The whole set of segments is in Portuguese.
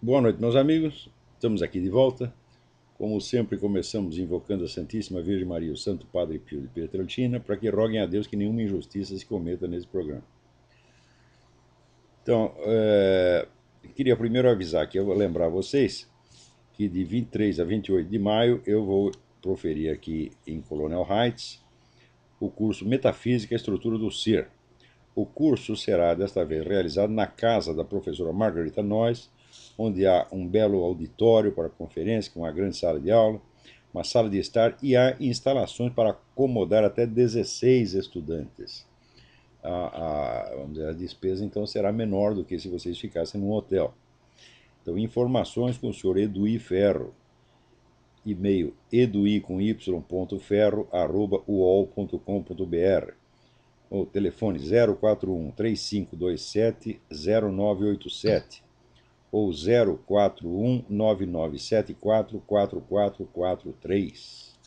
Boa noite, meus amigos. Estamos aqui de volta. Como sempre, começamos invocando a Santíssima Virgem Maria, o Santo Padre Pio de Pietrelcina, para que roguem a Deus que nenhuma injustiça se cometa nesse programa. Então, queria primeiro avisar que eu vou lembrar vocês que de 23 a 28 de maio eu vou proferir aqui em Colonial Heights o curso Metafísica e Estrutura do Ser. O curso será desta vez realizado na casa da professora Margarita Noyes, onde há um belo auditório para conferência, com uma grande sala de aula, uma sala de estar e há instalações para acomodar até 16 estudantes. Vamos dizer, a despesa então será menor do que se vocês ficassem num hotel. Então, informações com o senhor Eduí Ferro, e-mail edui.ferro@uol.com.br, o telefone 041 3527 0987 ou 041 9974 4443.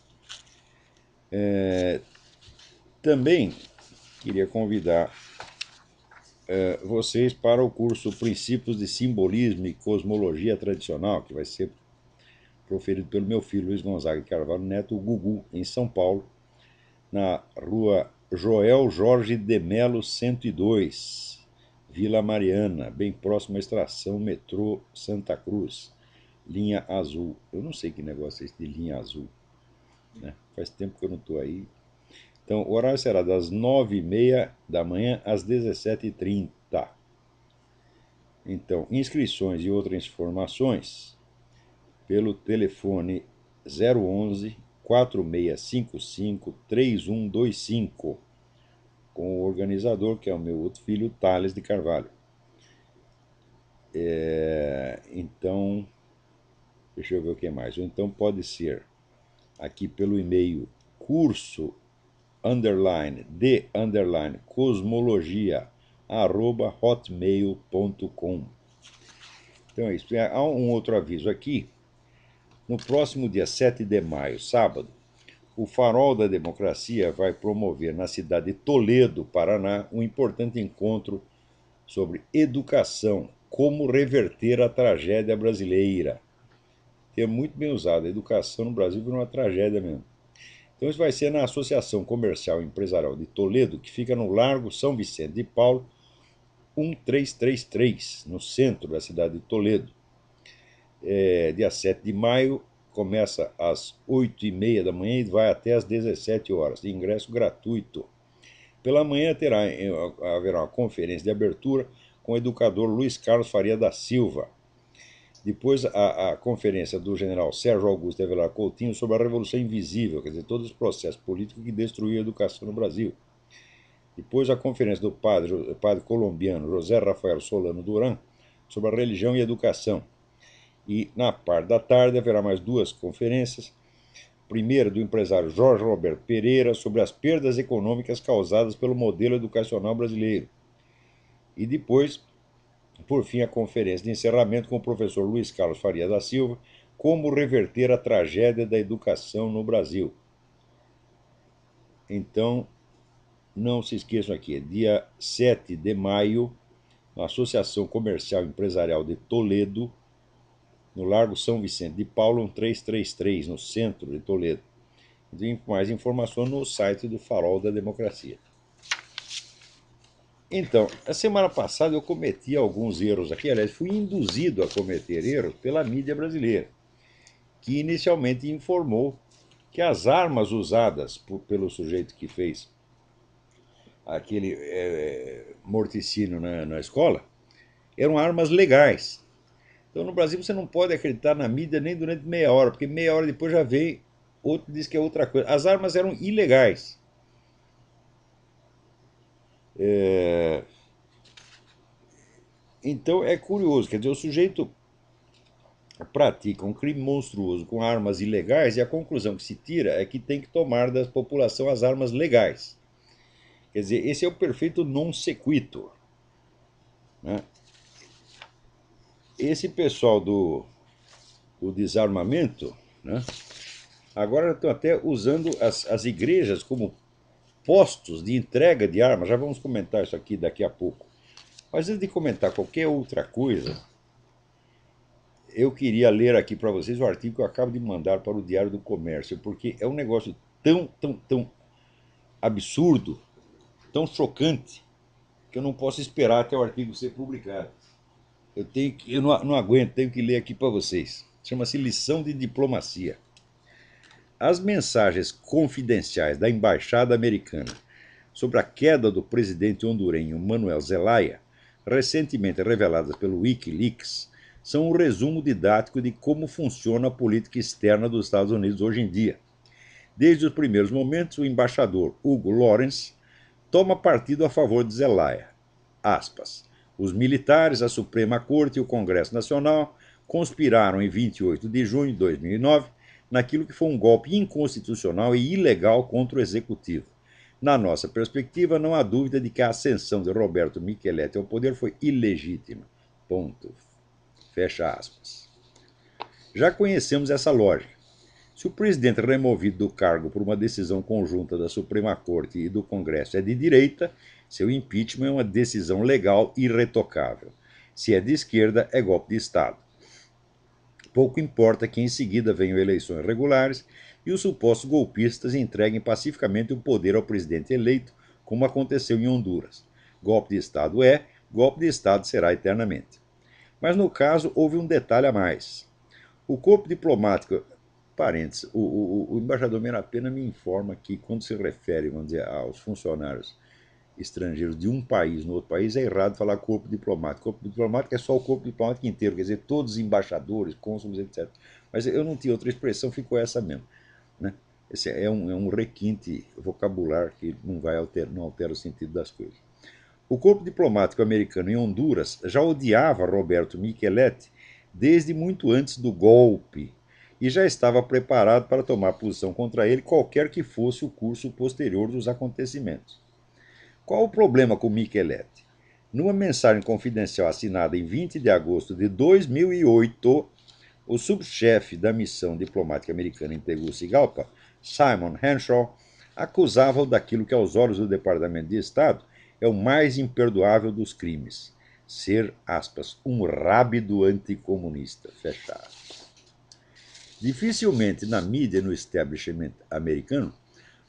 Também queria convidar vocês para o curso Princípios de Simbolismo e Cosmologia Tradicional, que vai ser proferido pelo meu filho Luiz Gonzaga de Carvalho Neto, o Gugu, em São Paulo, na rua Joel Jorge de Melo 102, Vila Mariana, bem próximo à estação metrô Santa Cruz, linha azul. Eu não sei que negócio é esse de linha azul, né? Faz tempo que eu não estou aí. Então, o horário será das 9h30 da manhã às 17h30. Então, inscrições e outras informações pelo telefone 011 4655 3125, com o organizador, que é o meu outro filho, Thales de Carvalho. Então, deixa eu ver o que mais. Ou então pode ser aqui pelo e-mail curso de cosmologia @hotmail.com. Então é isso. Há um outro aviso aqui. No próximo dia 7 de maio, sábado, o Farol da Democracia vai promover na cidade de Toledo, Paraná, um importante encontro sobre educação, como reverter a tragédia brasileira. É muito bem usado. A educação no Brasil virou uma tragédia mesmo. Então isso vai ser na Associação Comercial e Empresarial de Toledo, que fica no Largo São Vicente de Paulo, 1333, no centro da cidade de Toledo. Dia 7 de maio, começa às 8h30 da manhã e vai até às 17 horas, de ingresso gratuito. Pela manhã haverá uma conferência de abertura com o educador Luiz Carlos Faria da Silva. Depois a conferência do general Sérgio Augusto Avelar Coutinho sobre a Revolução Invisível, quer dizer, todos os processos políticos que destruíram a educação no Brasil. Depois a conferência do padre colombiano José Rafael Solano Duran sobre a religião e a educação. E na parte da tarde haverá mais duas conferências. Primeira do empresário Jorge Roberto Pereira sobre as perdas econômicas causadas pelo modelo educacional brasileiro. E depois, por fim, a conferência de encerramento com o professor Luiz Carlos Faria da Silva, como reverter a tragédia da educação no Brasil. Então, não se esqueçam aqui, é dia 7 de maio, na Associação Comercial e Empresarial de Toledo, no Largo São Vicente de Paulo, 1333, no centro de Toledo. Tem mais informação no site do Farol da Democracia. Então, a semana passada eu cometi alguns erros aqui, aliás, fui induzido a cometer erros pela mídia brasileira, que inicialmente informou que as armas usadas pelo sujeito que fez aquele morticínio na escola eram armas legais. Então, no Brasil, você não pode acreditar na mídia nem durante meia hora, porque meia hora depois já vem outro diz que é outra coisa. As armas eram ilegais. É... Então é curioso, quer dizer, o sujeito pratica um crime monstruoso com armas ilegais e a conclusão que se tira é que tem que tomar da população as armas legais. Quer dizer, esse é o perfeito non sequitur, né? Esse pessoal do desarmamento, né, agora estão até usando as igrejas como postos de entrega de armas. Já vamos comentar isso aqui daqui a pouco. Mas antes de comentar qualquer outra coisa, eu queria ler aqui para vocês o artigo que eu acabo de mandar para o Diário do Comércio, porque é um negócio tão absurdo, tão chocante, que eu não posso esperar até o artigo ser publicado. Eu não aguento, tenho que ler aqui para vocês. Chama-se Lição de Diplomacia. As mensagens confidenciais da Embaixada Americana sobre a queda do presidente hondurenho Manuel Zelaya, recentemente reveladas pelo Wikileaks, são um resumo didático de como funciona a política externa dos Estados Unidos hoje em dia. Desde os primeiros momentos, o embaixador Hugo Lawrence toma partido a favor de Zelaya. Aspas. Os militares, a Suprema Corte e o Congresso Nacional conspiraram em 28 de junho de 2009 naquilo que foi um golpe inconstitucional e ilegal contra o Executivo. Na nossa perspectiva, não há dúvida de que a ascensão de Roberto Micheletti ao poder foi ilegítima. Ponto. Fecha aspas. Já conhecemos essa lógica. Se o presidente removido do cargo por uma decisão conjunta da Suprema Corte e do Congresso é de direita, seu impeachment é uma decisão legal e irretocável. Se é de esquerda, é golpe de Estado. Pouco importa que em seguida venham eleições regulares e os supostos golpistas entreguem pacificamente o poder ao presidente eleito, como aconteceu em Honduras. Golpe de Estado é, golpe de Estado será eternamente. Mas no caso houve um detalhe a mais. O corpo diplomático, parênteses, o embaixador Merapena me informa que quando se refere, vamos dizer, aos funcionários estrangeiros de um país no outro país, é errado falar corpo diplomático. Corpo diplomático é só o corpo diplomático inteiro, quer dizer, todos os embaixadores, cônsules, etc. Mas eu não tinha outra expressão, ficou essa mesmo. Né? Esse é um requinte vocabular que não altera o sentido das coisas. O corpo diplomático americano em Honduras já odiava Roberto Micheletti desde muito antes do golpe e já estava preparado para tomar posição contra ele, qualquer que fosse o curso posterior dos acontecimentos. Qual o problema com Micheletti? Numa mensagem confidencial assinada em 20 de agosto de 2008, o subchefe da missão diplomática americana em Tegucigalpa, Simon Henshaw, acusava-o daquilo que, aos olhos do Departamento de Estado, é o mais imperdoável dos crimes: ser, aspas, um rábido anticomunista, fecha aspas. Dificilmente na mídia e no establishment americano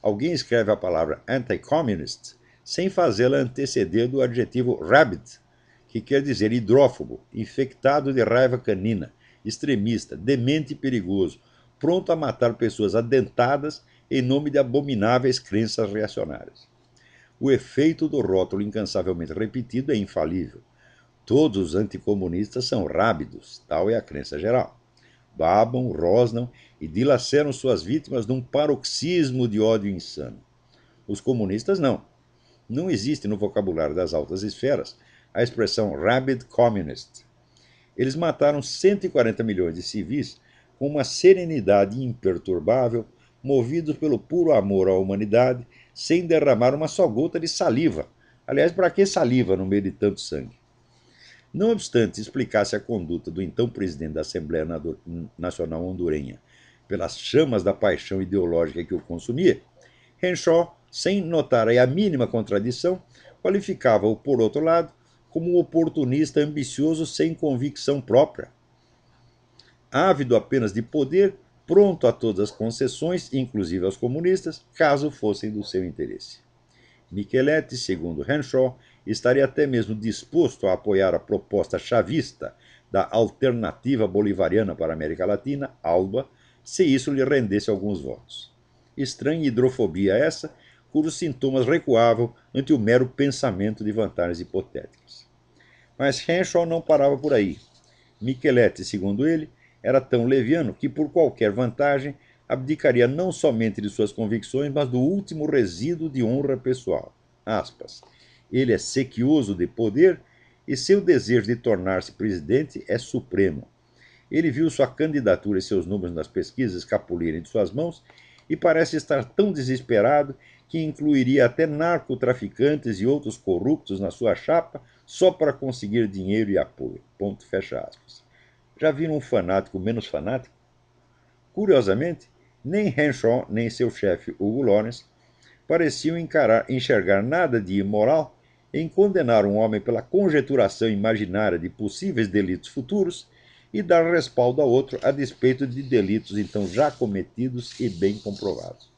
alguém escreve a palavra anti-communist sem fazê-la anteceder do adjetivo rabid, que quer dizer hidrófobo, infectado de raiva canina, extremista, demente e perigoso, pronto a matar pessoas adentadas em nome de abomináveis crenças reacionárias. O efeito do rótulo incansavelmente repetido é infalível. Todos os anticomunistas são rábidos, tal é a crença geral. Babam, rosnam e dilaceram suas vítimas num paroxismo de ódio insano. Os comunistas não. Não existe no vocabulário das altas esferas a expressão rabid communist. Eles mataram 140 milhões de civis com uma serenidade imperturbável, movidos pelo puro amor à humanidade, sem derramar uma só gota de saliva. Aliás, para que saliva no meio de tanto sangue? Não obstante explicasse a conduta do então presidente da Assembleia Nacional Hondurenha pelas chamas da paixão ideológica que o consumia, Henshaw, sem notar a mínima contradição, qualificava-o, por outro lado, como um oportunista ambicioso sem convicção própria. Ávido apenas de poder, pronto a todas as concessões, inclusive aos comunistas, caso fossem do seu interesse. Micheletti, segundo Henshaw, estaria até mesmo disposto a apoiar a proposta chavista da Alternativa Bolivariana para a América Latina, ALBA, se isso lhe rendesse alguns votos. Estranha hidrofobia essa, cujos sintomas recuavam ante o mero pensamento de vantagens hipotéticas. Mas Henshaw não parava por aí. Micheletti, segundo ele, era tão leviano que, por qualquer vantagem, abdicaria não somente de suas convicções, mas do último resíduo de honra pessoal. Aspas. Ele é sequioso de poder e seu desejo de tornar-se presidente é supremo. Ele viu sua candidatura e seus números nas pesquisas escapulirem de suas mãos e parece estar tão desesperado que incluiria até narcotraficantes e outros corruptos na sua chapa só para conseguir dinheiro e apoio. Ponto, fecha aspas. Já viram um fanático menos fanático? Curiosamente, nem Henshaw nem seu chefe Hugo Lawrence pareciam enxergar nada de imoral em condenar um homem pela conjeturação imaginária de possíveis delitos futuros, e dar respaldo a outro a despeito de delitos então já cometidos e bem comprovados.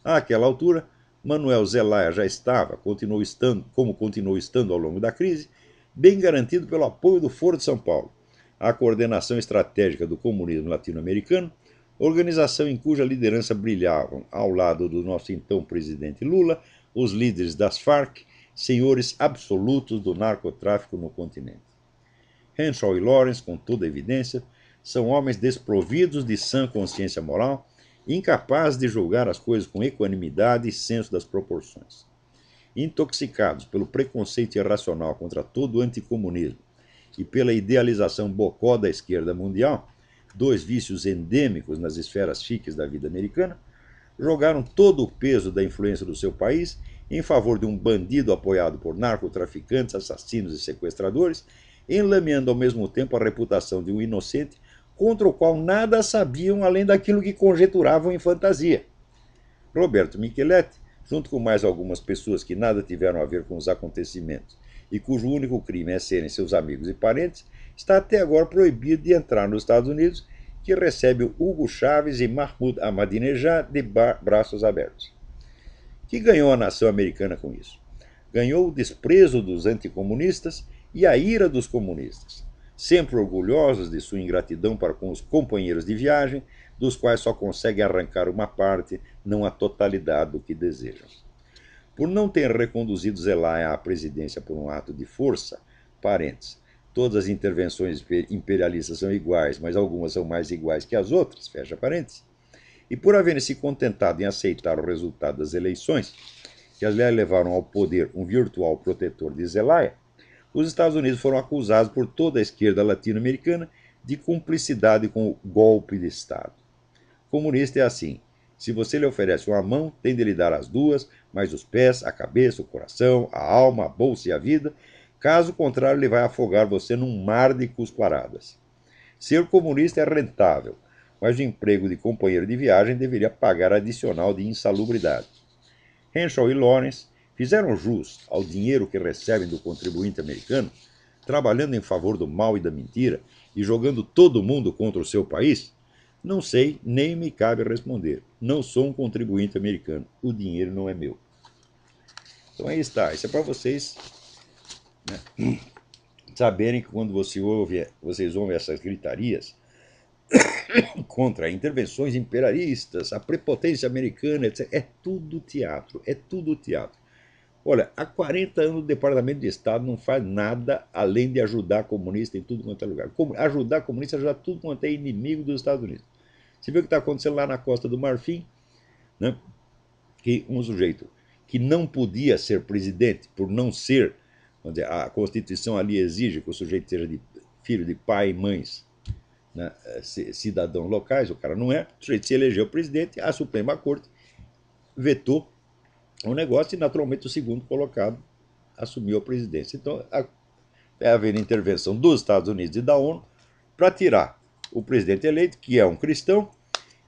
Àquela altura, Manuel Zelaya já estava, como continuou estando ao longo da crise, bem garantido pelo apoio do Foro de São Paulo, a coordenação estratégica do comunismo latino-americano, organização em cuja liderança brilhavam, ao lado do nosso então presidente Lula, os líderes das Farc, senhores absolutos do narcotráfico no continente. Henshaw e Lawrence, com toda evidência, são homens desprovidos de sã consciência moral, incapazes de julgar as coisas com equanimidade e senso das proporções. Intoxicados pelo preconceito irracional contra todo o anticomunismo e pela idealização bocó da esquerda mundial, dois vícios endêmicos nas esferas chiques da vida americana, jogaram todo o peso da influência do seu país em favor de um bandido apoiado por narcotraficantes, assassinos e sequestradores, enlameando ao mesmo tempo a reputação de um inocente contra o qual nada sabiam além daquilo que conjeturavam em fantasia. Roberto Micheletti, junto com mais algumas pessoas que nada tiveram a ver com os acontecimentos e cujo único crime é serem seus amigos e parentes, está até agora proibido de entrar nos Estados Unidos, que recebe o Hugo Chávez e Mahmoud Ahmadinejad de braços abertos. Que ganhou a nação americana com isso? Ganhou o desprezo dos anticomunistas e a ira dos comunistas, sempre orgulhosos de sua ingratidão para com os companheiros de viagem, dos quais só conseguem arrancar uma parte, não a totalidade do que desejam. Por não ter reconduzido Zelaya à presidência por um ato de força, parentes, todas as intervenções imperialistas são iguais, mas algumas são mais iguais que as outras, fecha parênteses, e por haverem se contentado em aceitar o resultado das eleições, que aliás levaram ao poder um virtual protetor de Zelaya, os Estados Unidos foram acusados por toda a esquerda latino-americana de cumplicidade com o golpe de Estado. Comunista é assim: se você lhe oferece uma mão, tem de lhe dar as duas, mais os pés, a cabeça, o coração, a alma, a bolsa e a vida. Caso contrário, ele vai afogar você num mar de cusparadas. Ser comunista é rentável, mas o emprego de companheiro de viagem deveria pagar adicional de insalubridade. Henshaw e Lawrence fizeram jus ao dinheiro que recebem do contribuinte americano, trabalhando em favor do mal e da mentira e jogando todo mundo contra o seu país? Não sei, nem me cabe responder. Não sou um contribuinte americano. O dinheiro não é meu. Então aí está. Isso é para vocês, né, saberem que quando vocês ouvem essas gritarias contra intervenções imperialistas, a prepotência americana, etc., é tudo teatro. É tudo teatro. Olha, há 40 anos o Departamento de Estado não faz nada além de ajudar comunista em tudo quanto é lugar. Ajudar comunista é ajudar tudo quanto é inimigo dos Estados Unidos. Você vê o que está acontecendo lá na Costa do Marfim, né? Que um sujeito que não podia ser presidente por não ser, vamos dizer, a Constituição ali exige que o sujeito seja filho de pai e mães, né, cidadãos locais, o cara não é, o sujeito se elegeu presidente, a Suprema Corte vetou o negócio e naturalmente o segundo colocado assumiu a presidência. Então, vai haver intervenção dos Estados Unidos e da ONU para tirar o presidente eleito, que é um cristão,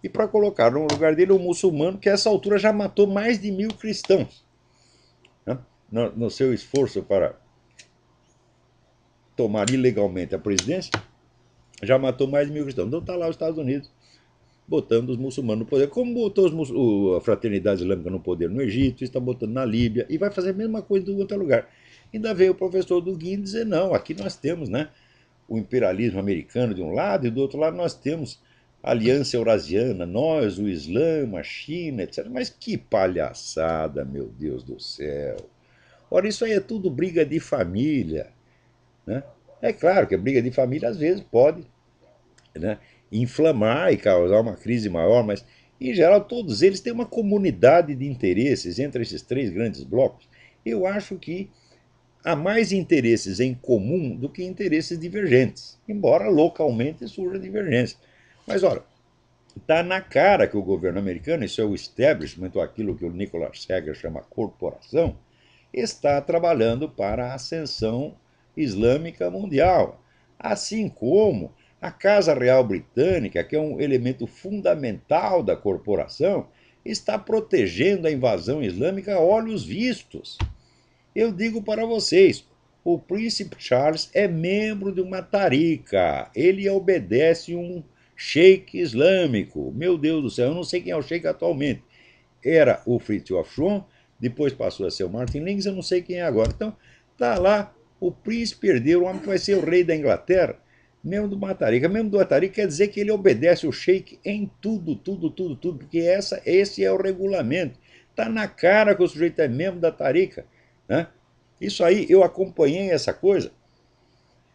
e para colocar no lugar dele um muçulmano que a essa altura já matou mais de 1.000 cristãos, né, no seu esforço para tomar ilegalmente a presidência, já matou mais de 1.000 cristãos. Então está lá os Estados Unidos botando os muçulmanos no poder, como botou a fraternidade islâmica no poder no Egito, está botando na Líbia, e vai fazer a mesma coisa em outro lugar. Ainda veio o professor Duguin dizer, não, aqui nós temos, né, o imperialismo americano de um lado, e do outro lado nós temos a Aliança Eurasiana, nós, o Islã, a China, etc. Mas que palhaçada, meu Deus do céu. Ora, isso aí é tudo briga de família, né? É claro que a briga de família às vezes pode, né, inflamar e causar uma crise maior, mas em geral todos eles têm uma comunidade de interesses entre esses três grandes blocos. Eu acho que há mais interesses em comum do que interesses divergentes, embora localmente surja divergência. Mas olha, está na cara que o governo americano, isso é o establishment, ou aquilo que o Nicholas Seger chama corporação, está trabalhando para a ascensão islâmica mundial, assim como a Casa Real Britânica, que é um elemento fundamental da corporação, está protegendo a invasão islâmica a olhos vistos. Eu digo para vocês, O príncipe Charles é membro de uma tarica. Ele obedece um sheik islâmico. Meu Deus do céu, eu não sei quem é o sheik atualmente. Era o Fridtjof Schwann, depois passou a ser o Martin Lings, eu não sei quem é agora. Então, tá lá o príncipe herdeiro, o homem que vai ser o rei da Inglaterra, membro do Matarica. Membro do Matarica quer dizer que ele obedece o sheik em tudo, tudo, tudo, tudo, porque esse é o regulamento. Tá na cara que o sujeito é membro da Tarica, né? Isso aí, eu acompanhei essa coisa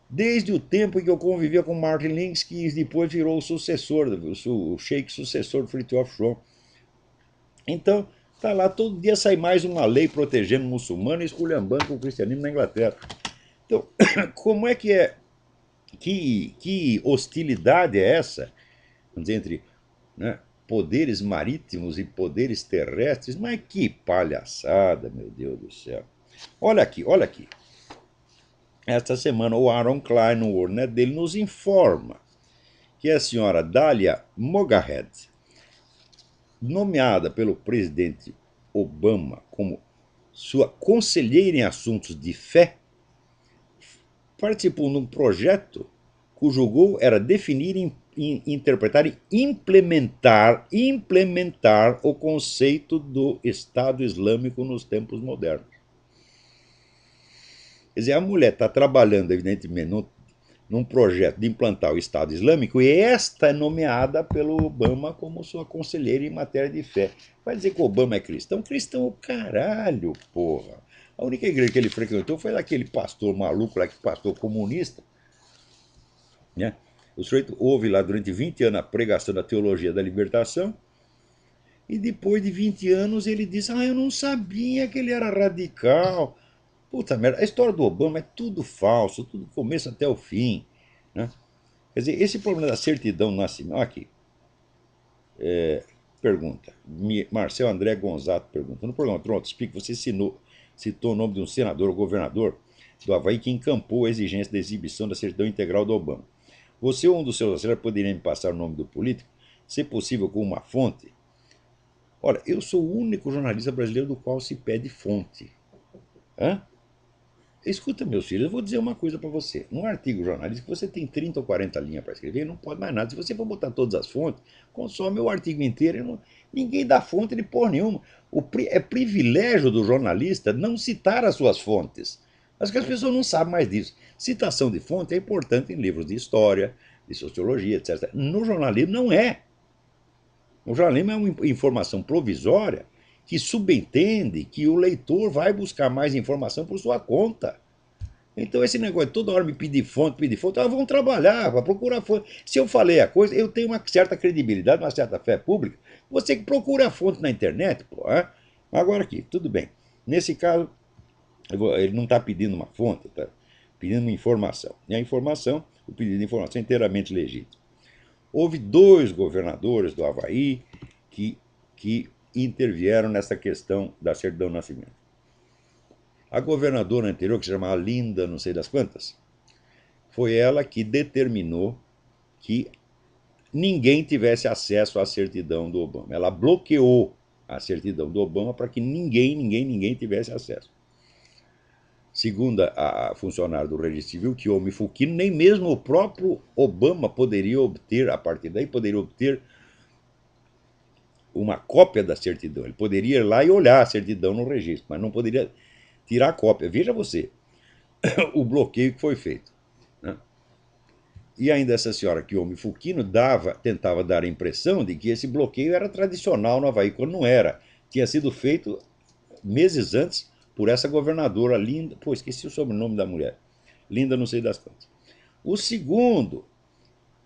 desde o tempo em que eu convivia com Martin Lings, que depois virou o sucessor, o sheik sucessor do Fridtjof Schwann. Então, tá lá, todo dia sai mais uma lei protegendo o muçulmano e esculhambando o cristianismo na Inglaterra. Então, como é que é? Que hostilidade é essa, vamos dizer, entre, né, poderes marítimos e poderes terrestres? Mas que palhaçada, meu Deus do céu. Olha aqui, olha aqui. Esta semana o Aaron Klein, no WorldNet dele, nos informa que a senhora Dalia Mogahed, nomeada pelo presidente Obama como sua conselheira em assuntos de fé, participou de um projeto cujo goal era definir, interpretar e implementar o conceito do Estado Islâmico nos tempos modernos. Quer dizer, a mulher está trabalhando, evidentemente, num projeto de implantar o Estado Islâmico, e esta é nomeada pelo Obama como sua conselheira em matéria de fé. Vai dizer que o Obama é cristão? Cristão o caralho, porra. A única igreja que ele frequentou foi daquele pastor maluco lá, que pastor comunista, né? O sujeito ouve lá durante 20 anos a pregação da teologia da libertação, e depois de 20 anos ele diz: ah, eu não sabia que ele era radical. Puta merda, a história do Obama é tudo falso, tudo do começo até o fim, né? Quer dizer, esse problema da certidão do nascimento. Aqui, pergunta. Marcel André Gonzato pergunta. No programa Pronto Speak, você citou o nome de um senador ou governador do Havaí que encampou a exigência da exibição da certidão integral do Obama. Você ou um dos seus auxiliares poderia me passar o nome do político, se possível com uma fonte? Olha, eu sou o único jornalista brasileiro do qual se pede fonte. Hã? Escuta, meus filhos, eu vou dizer uma coisa para você. Num artigo jornalístico, você tem 30 ou 40 linhas para escrever, não pode mais nada. Se você for botar todas as fontes, consome o artigo inteiro. Ninguém dá fonte de porra nenhuma. É privilégio do jornalista não citar as suas fontes. Acho que as pessoas não sabem mais disso. Citação de fonte é importante em livros de história, de sociologia, etc. No jornalismo não é. O jornalismo é uma informação provisória que subentende que o leitor vai buscar mais informação por sua conta. Então, esse negócio de toda hora me pedir fonte, vamos trabalhar, vai procurar fonte. Se eu falei a coisa, eu tenho uma certa credibilidade, uma certa fé pública. Você que procura a fonte na internet, pô. Hein? Agora aqui, tudo bem. Nesse caso, ele não está pedindo uma fonte, está pedindo uma informação. E a informação, o pedido de informação é inteiramente legítimo. Houve 2 governadores do Havaí que intervieram nessa questão da certidão de nascimento. A governadora anterior, que se chamava Linda, não sei das quantas, foi ela que determinou que ninguém tivesse acesso à certidão do Obama. Ela bloqueou a certidão do Obama para que ninguém tivesse acesso. Segundo a funcionária do Registro Civil, Kiyomi Fukino, nem mesmo o próprio Obama poderia obter, a partir daí, poderia obter uma cópia da certidão. Ele poderia ir lá e olhar a certidão no registro, mas não poderia tirar a cópia. Veja você o bloqueio que foi feito, né? E ainda essa senhora Kiyomi Fukino tentava dar a impressão de que esse bloqueio era tradicional no Havaí, quando não era. Tinha sido feito meses antes por essa governadora Linda. Pô, esqueci o sobrenome da mulher. Linda, não sei das quantas. O segundo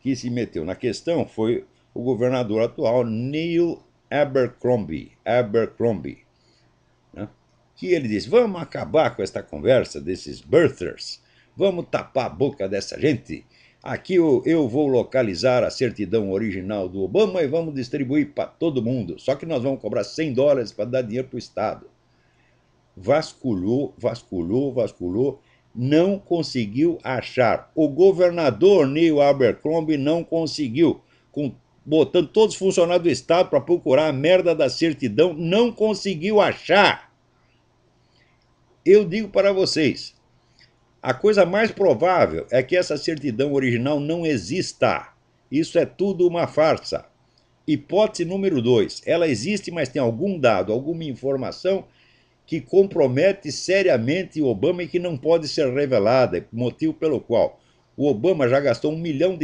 que se meteu na questão foi o governador atual, Neil Abercrombie, né? Que ele disse: vamos acabar com esta conversa desses birthers, vamos tapar a boca dessa gente. Aqui eu vou localizar a certidão original do Obama e vamos distribuir para todo mundo. Só que nós vamos cobrar $100 para dar dinheiro para o Estado. Vasculhou, não conseguiu achar. O governador Neil Abercrombie não conseguiu, botando todos os funcionários do Estado para procurar a merda da certidão, não conseguiu achar. Eu digo para vocês, A coisa mais provável é que essa certidão original não exista. Isso é tudo uma farsa. Hipótese número 2. Ela existe, mas tem algum dado, alguma informação que compromete seriamente o Obama e que não pode ser revelada, motivo pelo qual o Obama já gastou US$ 1 milhão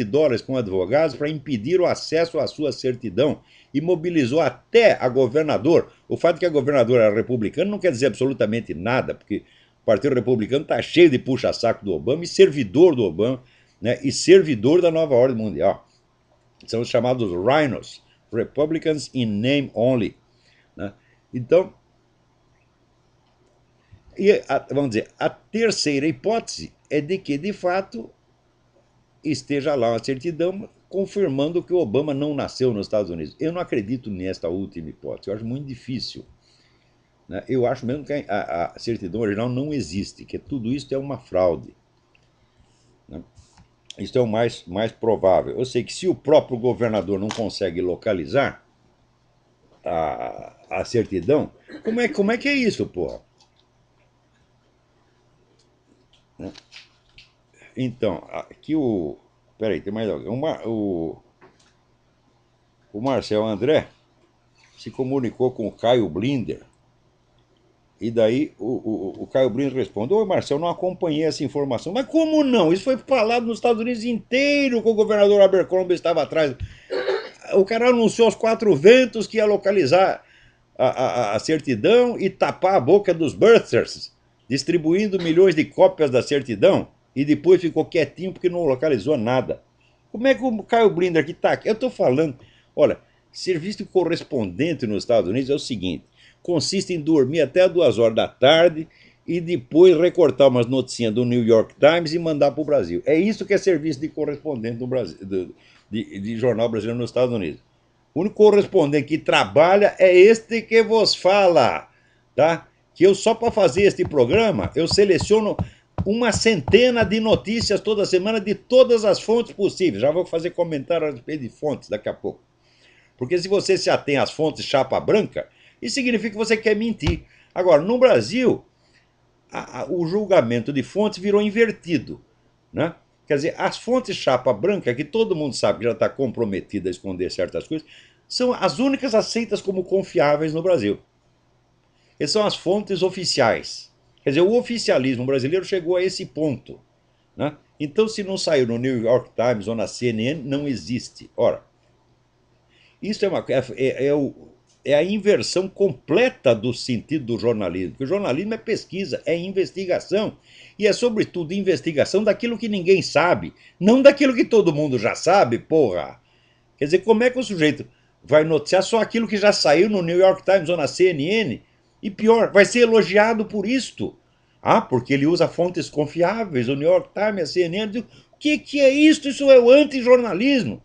com advogados para impedir o acesso à sua certidão e mobilizou até a governador. O fato de que a governadora era republicana não quer dizer absolutamente nada, porque o Partido Republicano está cheio de puxa-saco do Obama e servidor do Obama, né, e servidor da nova ordem mundial. São os chamados rhinos, Republicans in name only. Né? Então, vamos dizer, a terceira hipótese é de que, de fato, esteja lá uma certidão confirmando que o Obama não nasceu nos Estados Unidos. Eu não acredito nesta última hipótese, eu acho muito difícil. Né? Eu acho mesmo que a certidão original não existe, que tudo isso é uma fraude. Né? Isso é o mais provável. Eu sei que se o próprio governador não consegue localizar a certidão, como é que é isso, porra? Né? Então, aqui o. Peraí, tem mais alguém. O Marcel André se comunicou com o Caio Blinder. E daí o Caio Blinder responde: Ô Marcel, não acompanhei essa informação. Mas como não? Isso foi falado nos Estados Unidos inteiro que o governador Abercrombie estava atrás. O cara anunciou aos quatro ventos que ia localizar a certidão e tapar a boca dos birthers, distribuindo milhões de cópias da certidão, e depois ficou quietinho porque não localizou nada. Como é que o Caio Blinder que está aqui? Eu estou falando, olha, serviço de correspondente nos Estados Unidos é o seguinte: consiste em dormir até 2 horas da tarde e depois recortar umas noticinhas do New York Times e mandar para o Brasil. É isso que é serviço de correspondente no Brasil, de jornal brasileiro nos Estados Unidos. O único correspondente que trabalha é este que vos fala, tá? Que eu, só para fazer este programa, eu seleciono uma centena de notícias toda semana de todas as fontes possíveis. Já vou fazer comentário a respeito de fontes daqui a pouco. Porque se você se atém às fontes chapa branca, isso significa que você quer mentir. Agora, no Brasil, o julgamento de fontes virou invertido, né? Quer dizer, as fontes chapa branca, que todo mundo sabe que já está comprometida a esconder certas coisas, são as únicas aceitas como confiáveis no Brasil. Essas são as fontes oficiais. Quer dizer, o oficialismo brasileiro chegou a esse ponto. Né? Então, se não saiu no New York Times ou na CNN, não existe. Ora, isso é a inversão completa do sentido do jornalismo. Porque o jornalismo é pesquisa, é investigação. E é, sobretudo, investigação daquilo que ninguém sabe, não daquilo que todo mundo já sabe, porra. Quer dizer, como é que o sujeito vai noticiar só aquilo que já saiu no New York Times ou na CNN? E pior, vai ser elogiado por isto. Ah, porque ele usa fontes confiáveis, o New York Times, a CNN. O que é isso? Isso é o antijornalismo.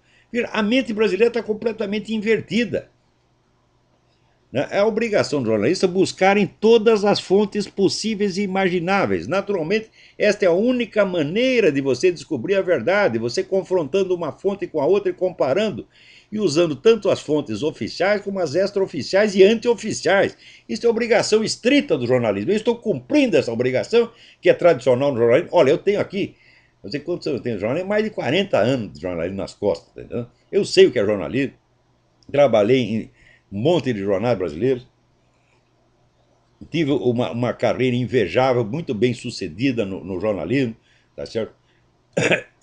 A mente brasileira está completamente invertida. É a obrigação do jornalista buscar em todas as fontes possíveis e imagináveis. Naturalmente, esta é a única maneira de você descobrir a verdade, você confrontando uma fonte com a outra e comparando, e usando tanto as fontes oficiais como as extraoficiais e antioficiais. Isso é obrigação estrita do jornalismo. Eu estou cumprindo essa obrigação, que é tradicional no jornalismo. Olha, eu tenho aqui, não sei quantos anos eu tenho de jornalismo, mais de 40 anos de jornalismo nas costas. Entendeu? Eu sei o que é jornalismo, trabalhei em um monte de jornais brasileiros, tive uma carreira invejável, muito bem sucedida no jornalismo, tá certo?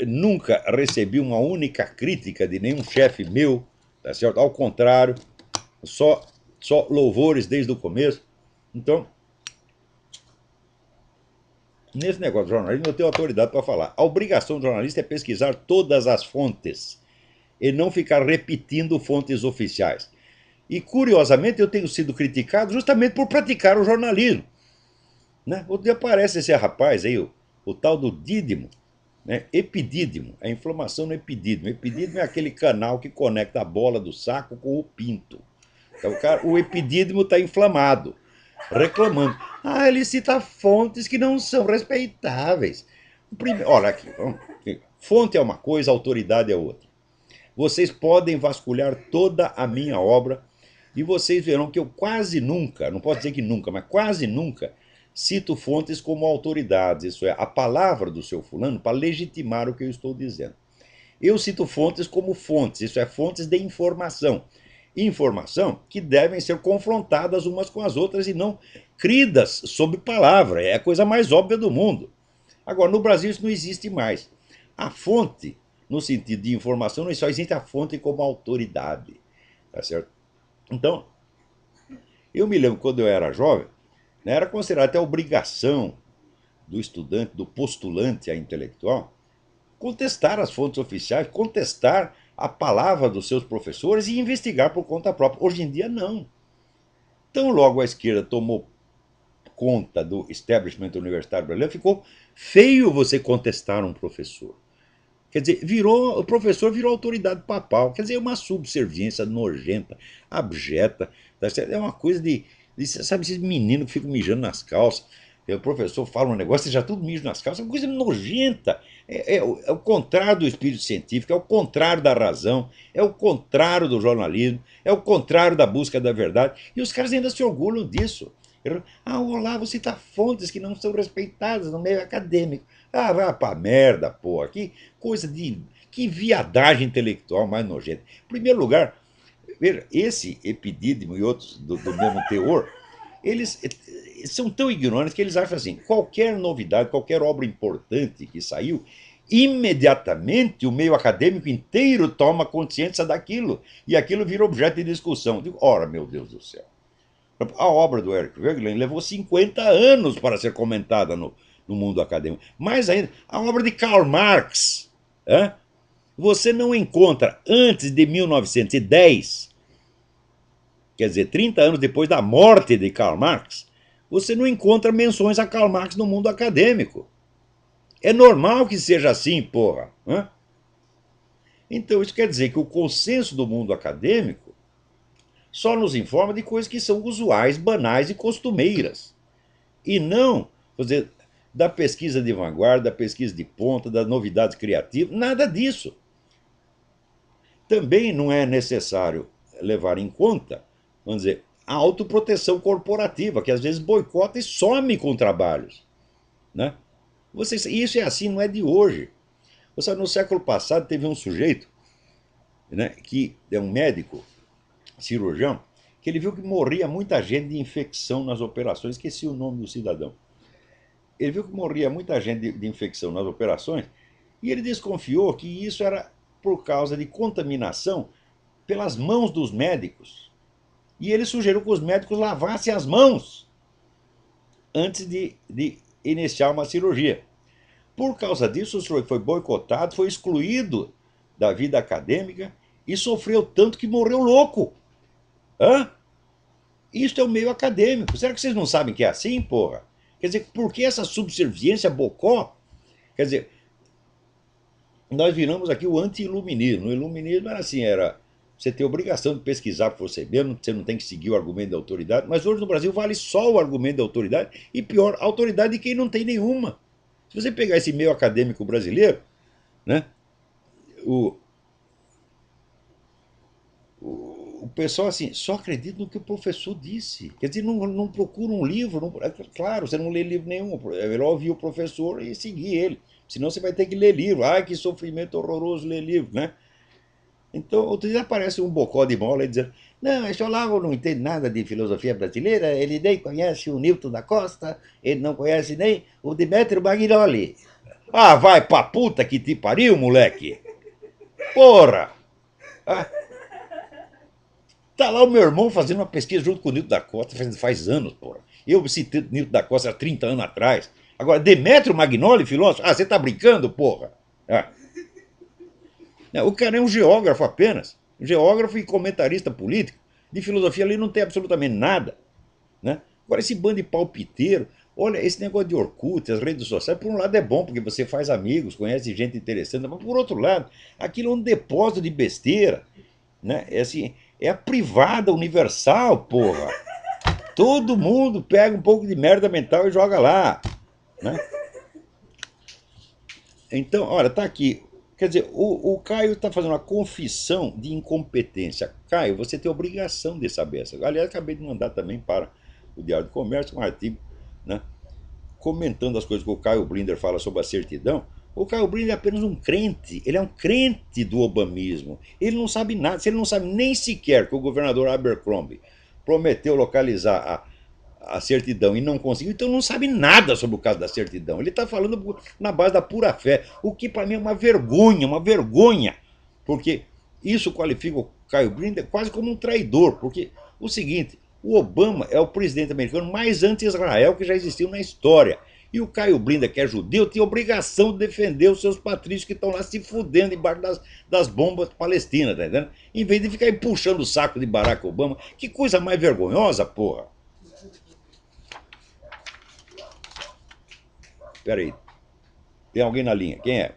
Nunca recebi uma única crítica de nenhum chefe meu, tá certo? Ao contrário, só louvores desde o começo. Então, nesse negócio de jornalismo, eu tenho autoridade para falar. A obrigação do jornalista é pesquisar todas as fontes e não ficar repetindo fontes oficiais. E, curiosamente, eu tenho sido criticado justamente por praticar o jornalismo. Né? Outro dia aparece esse rapaz aí, o tal do Dídimo, né? Epidídimo, a inflamação no epidídimo. Epidídimo é aquele canal que conecta a bola do saco com o pinto. Então, o epidídimo está inflamado, reclamando. Ah, ele cita fontes que não são respeitáveis. Olha aqui, fonte é uma coisa, autoridade é outra. Vocês podem vasculhar toda a minha obra e vocês verão que eu quase nunca, não posso dizer que nunca, mas quase nunca, cito fontes como autoridades, isso é, a palavra do seu fulano para legitimar o que eu estou dizendo. Eu cito fontes como fontes, isso é, fontes de informação. Informação que devem ser confrontadas umas com as outras e não cridas sob palavra. É a coisa mais óbvia do mundo. Agora, no Brasil isso não existe mais. A fonte, no sentido de informação, não só existe a fonte como autoridade. Tá certo? Então, eu me lembro quando eu era jovem, né, era considerado até obrigação do estudante, do postulante a intelectual, contestar as fontes oficiais, contestar a palavra dos seus professores e investigar por conta própria. Hoje em dia, não. Tão logo a esquerda tomou conta do establishment universitário brasileiro, ficou feio você contestar um professor. Quer dizer, o professor virou autoridade papal. Quer dizer, é uma subserviência nojenta, abjeta. É uma coisa sabe, esses meninos que ficam mijando nas calças. O professor fala um negócio e já tudo mijo nas calças. É uma coisa nojenta. É o contrário do espírito científico, é o contrário da razão, é o contrário do jornalismo, é o contrário da busca da verdade. E os caras ainda se orgulham disso. Olá, você cita fontes que não são respeitadas no meio acadêmico. Vai pra merda, porra. Que coisa de. Que viadagem intelectual mais nojenta. Em primeiro lugar, veja, esse Epidídimo e outros do mesmo teor, eles são tão ignorantes que eles acham assim: qualquer novidade, qualquer obra importante que saiu, imediatamente o meio acadêmico inteiro toma consciência daquilo. E aquilo vira objeto de discussão. Eu digo, ora, meu Deus do céu. A obra do Eric Voegelin levou 50 anos para ser comentada no mundo acadêmico. Mais ainda, a obra de Karl Marx. Você não encontra antes de 1910, quer dizer, 30 anos depois da morte de Karl Marx, você não encontra menções a Karl Marx no mundo acadêmico. É normal que seja assim, porra. Então, isso quer dizer que o consenso do mundo acadêmico só nos informa de coisas que são usuais, banais e costumeiras. E não, quer dizer, da pesquisa de vanguarda, da pesquisa de ponta, das novidades criativas, nada disso. Também não é necessário levar em conta, vamos dizer, a autoproteção corporativa, que às vezes boicota e some com trabalhos. Né? Isso é assim, não é de hoje. Você sabe, no século passado teve um sujeito, né, que é um médico, cirurgião, que ele viu que morria muita gente de infecção nas operações, esqueci o nome do cidadão. Ele viu que morria muita gente de infecção nas operações e ele desconfiou que isso era por causa de contaminação pelas mãos dos médicos. E ele sugeriu que os médicos lavassem as mãos antes de iniciar uma cirurgia. Por causa disso, o senhor foi boicotado, foi excluído da vida acadêmica e sofreu tanto que morreu louco. Isso é o meio acadêmico. Será que vocês não sabem que é assim, porra? Quer dizer, por que essa subserviência bocó? Quer dizer, nós viramos aqui o anti-iluminismo. O iluminismo era assim, era você ter obrigação de pesquisar por você mesmo, você não tem que seguir o argumento da autoridade, mas hoje no Brasil vale só o argumento da autoridade e pior, a autoridade de quem não tem nenhuma. Se você pegar esse meio acadêmico brasileiro, né, o, o pessoal assim, só acredita no que o professor disse. Quer dizer, não procura um livro. Claro, você não lê livro nenhum. É melhor ouvir o professor e seguir ele. Senão você vai ter que ler livro. Ai, que sofrimento horroroso ler livro, né? Então, outro dia aparece um bocó de bola dizendo: não, esse Olavo não entende nada de filosofia brasileira, ele nem conhece o Newton da Costa, ele não conhece nem o Demetrio Bagnoli. Vai pra puta que te pariu, moleque! Porra! Ah, tá lá o meu irmão fazendo uma pesquisa junto com o Nilton da Costa faz anos, porra. Eu citei o Nilton da Costa há 30 anos atrás. Agora, Demetrio Magnoli, filósofo? Você tá brincando, porra? O cara é um geógrafo apenas. Um geógrafo e comentarista político. De filosofia ali não tem absolutamente nada. Né? Agora, esse bando de palpiteiro, olha, esse negócio de Orkut, as redes sociais, por um lado é bom, porque você faz amigos, conhece gente interessante, mas por outro lado, aquilo é um depósito de besteira. Né? É assim, é a privada universal, porra. Todo mundo pega um pouco de merda mental e joga lá. Né? Então, olha, tá aqui. Quer dizer, o Caio está fazendo uma confissão de incompetência. Caio, você tem obrigação de saber essa. Aliás, acabei de mandar também para o Diário do Comércio um artigo, né, comentando as coisas que o Caio Blinder fala sobre a certidão, o Caio Blinder é apenas um crente, ele é um crente do obamismo. Ele não sabe nada, se ele não sabe nem sequer que o governador Abercrombie prometeu localizar a certidão e não conseguiu, então não sabe nada sobre o caso da certidão. Ele está falando na base da pura fé, o que para mim é uma vergonha, porque isso qualifica o Caio Blinder quase como um traidor, porque o seguinte, o Obama é o presidente americano mais anti-Israel que já existiu na história. E o Caio Blinder, que é judeu, tem obrigação de defender os seus patrícios que estão lá se fudendo embaixo das bombas palestinas, tá entendendo? Em vez de ficar aí puxando o saco de Barack Obama. Que coisa mais vergonhosa, porra. Espera aí. Tem alguém na linha. Quem é?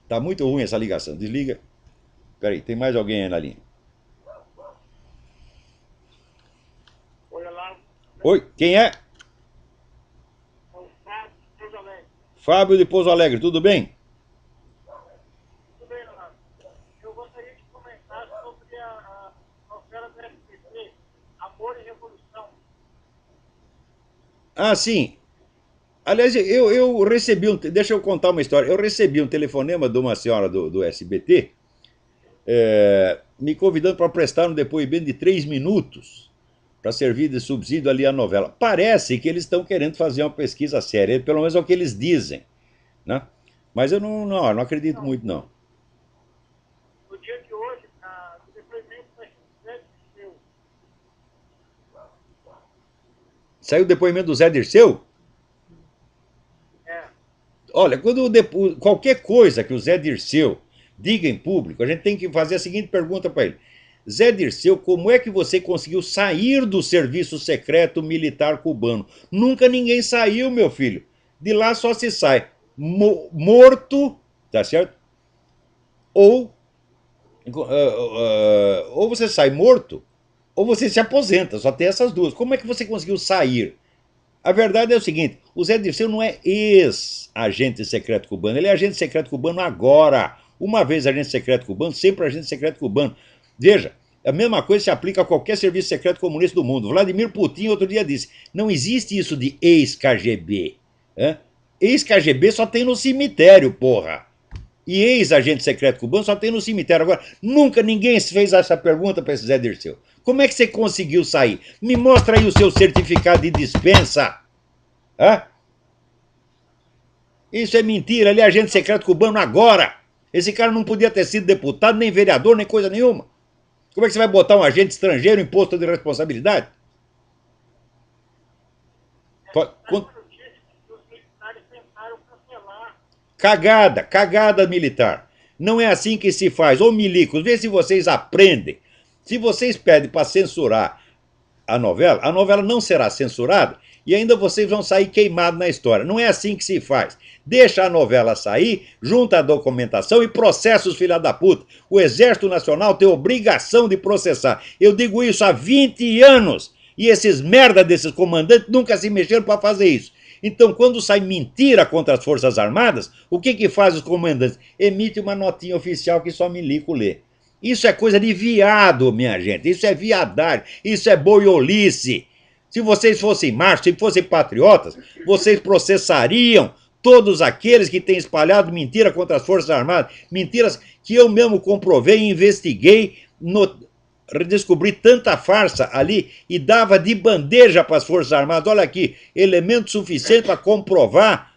Tá muito ruim essa ligação. Desliga. Espera aí. Tem mais alguém aí na linha? Oi, quem é? Fábio de Pouso Alegre, tudo bem? Tudo bem, Leonardo. Eu gostaria de comentar sobre a novela do SBT, Amor e Revolução. Ah, sim. Aliás, eu recebi Deixa eu contar uma história. Eu recebi um telefonema de uma senhora do SBT, me convidando para prestar um depoimento de 3 minutos para servir de subsídio ali à novela. Parece que eles estão querendo fazer uma pesquisa séria, pelo menos é o que eles dizem, né? Mas eu não acredito muito, não. No dia de hoje, o depoimento da José Dirceu. Saiu o depoimento do Zé Dirceu? É, Olha, qualquer coisa que o Zé Dirceu diga em público, a gente tem que fazer a seguinte pergunta para ele. Zé Dirceu, como é que você conseguiu sair do serviço secreto militar cubano? Nunca ninguém saiu, meu filho. De lá só se sai morto, tá certo? Ou, ou você sai morto, ou você se aposenta. Só tem essas duas. Como é que você conseguiu sair? A verdade é o seguinte: o Zé Dirceu não é ex-agente secreto cubano, ele é agente secreto cubano agora. Uma vez agente secreto cubano, sempre agente secreto cubano. Veja, a mesma coisa se aplica a qualquer serviço secreto comunista do mundo. Vladimir Putin outro dia disse: não existe isso de ex-KGB. Ex-KGB só tem no cemitério, porra. E ex-agente secreto cubano só tem no cemitério. Agora, nunca ninguém fez essa pergunta para esse Zé Dirceu. Como é que você conseguiu sair? Me mostra aí o seu certificado de dispensa. Hã? Isso é mentira, ele é agente secreto cubano agora. Esse cara não podia ter sido deputado, nem vereador, nem coisa nenhuma. Como é que você vai botar um agente estrangeiro em posto de responsabilidade? notícia que os militares tentaram cancelar. Cagada militar. Não é assim que se faz. Ô milicos, vê se vocês aprendem. Se vocês pedem para censurar a novela não será censurada e ainda vocês vão sair queimados na história. Não é assim que se faz. Deixa a novela sair, junta a documentação e processa os filha da puta. O Exército Nacional tem obrigação de processar. Eu digo isso há 20 anos. E esses merda desses comandantes nunca se mexeram para fazer isso. Então, quando sai mentira contra as Forças Armadas, o que faz os comandantes? Emite uma notinha oficial que só milico lê. Isso é coisa de viado, minha gente. Isso é viadagem. Isso é boiolice. Se vocês fossem machos, se fossem patriotas, vocês processariam todos aqueles que têm espalhado mentira contra as Forças Armadas. Mentiras que eu mesmo comprovei e investiguei, redescobri tanta farsa ali e dava de bandeja para as Forças Armadas. Olha aqui, elemento suficiente para comprovar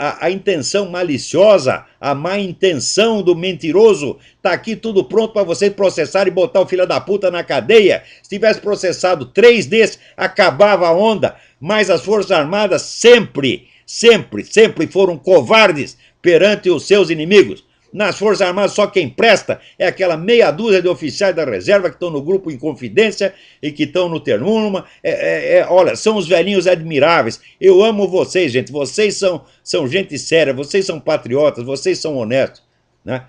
a intenção maliciosa, a má intenção do mentiroso. Tá aqui tudo pronto para vocês processarem e botar o filho da puta na cadeia. Se tivesse processado 3 desses, acabava a onda. Mas as Forças Armadas sempre foram covardes perante os seus inimigos. Nas Forças Armadas só quem presta é aquela meia dúzia de oficiais da reserva que estão no grupo Inconfidência e que estão no Ternuma. Olha, são os velhinhos admiráveis. Eu amo vocês, gente. Vocês são gente séria, vocês são patriotas, vocês são honestos, né?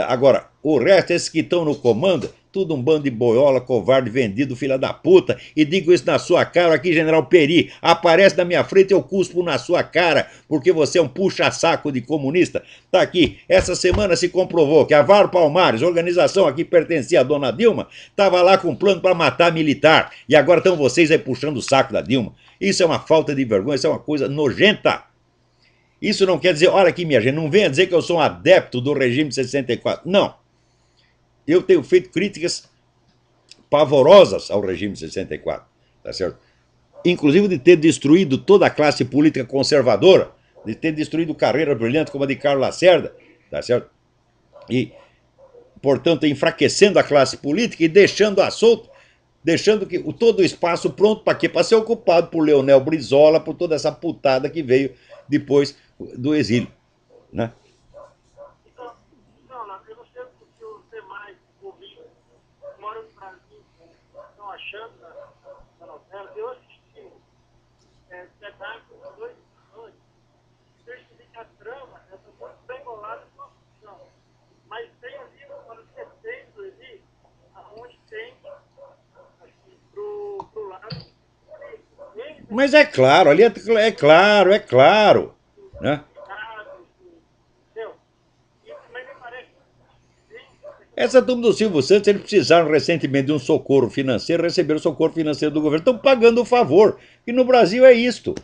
Agora, o resto, esses que estão no comando, Tudo um bando de boiola, covarde, vendido, filha da puta. E digo isso na sua cara aqui, General Peri. Aparece na minha frente, eu cuspo na sua cara, porque você é um puxa-saco de comunista. Tá aqui, essa semana se comprovou que a Varo Palmares, organização a que pertencia a dona Dilma, estava lá com um plano para matar militar. E agora estão vocês aí puxando o saco da Dilma. Isso é uma falta de vergonha, isso é uma coisa nojenta. Isso não quer dizer, olha aqui, minha gente, não venha dizer que eu sou um adepto do regime de 64. Não. Eu tenho feito críticas pavorosas ao regime de 64, tá certo? Inclusive de ter destruído toda a classe política conservadora, de ter destruído carreira brilhante como a de Carlos Lacerda, tá certo? E, portanto, enfraquecendo a classe política e deixando a solto, deixando que todo o espaço pronto para quê? Para ser ocupado por Leonel Brizola, por toda essa putada que veio depois do exílio, né? Então, eu não sei o que os demais ouvintes que moram no Brasil estão achando da novela. Eu assisti pedaços de 2 episódios. Percebi que a trama é muito bem bolada com a ficção. Mas tem ali para setembro ali, aonde tem assim, pro lado eles Mas é claro, ali é claro, é claro, né? dados, entendeu? E também me parece bem Essa turma do Silvio Santos, eles precisaram recentemente de um socorro financeiro, receberam o socorro financeiro do governo, estão pagando o favor. E no Brasil é isto.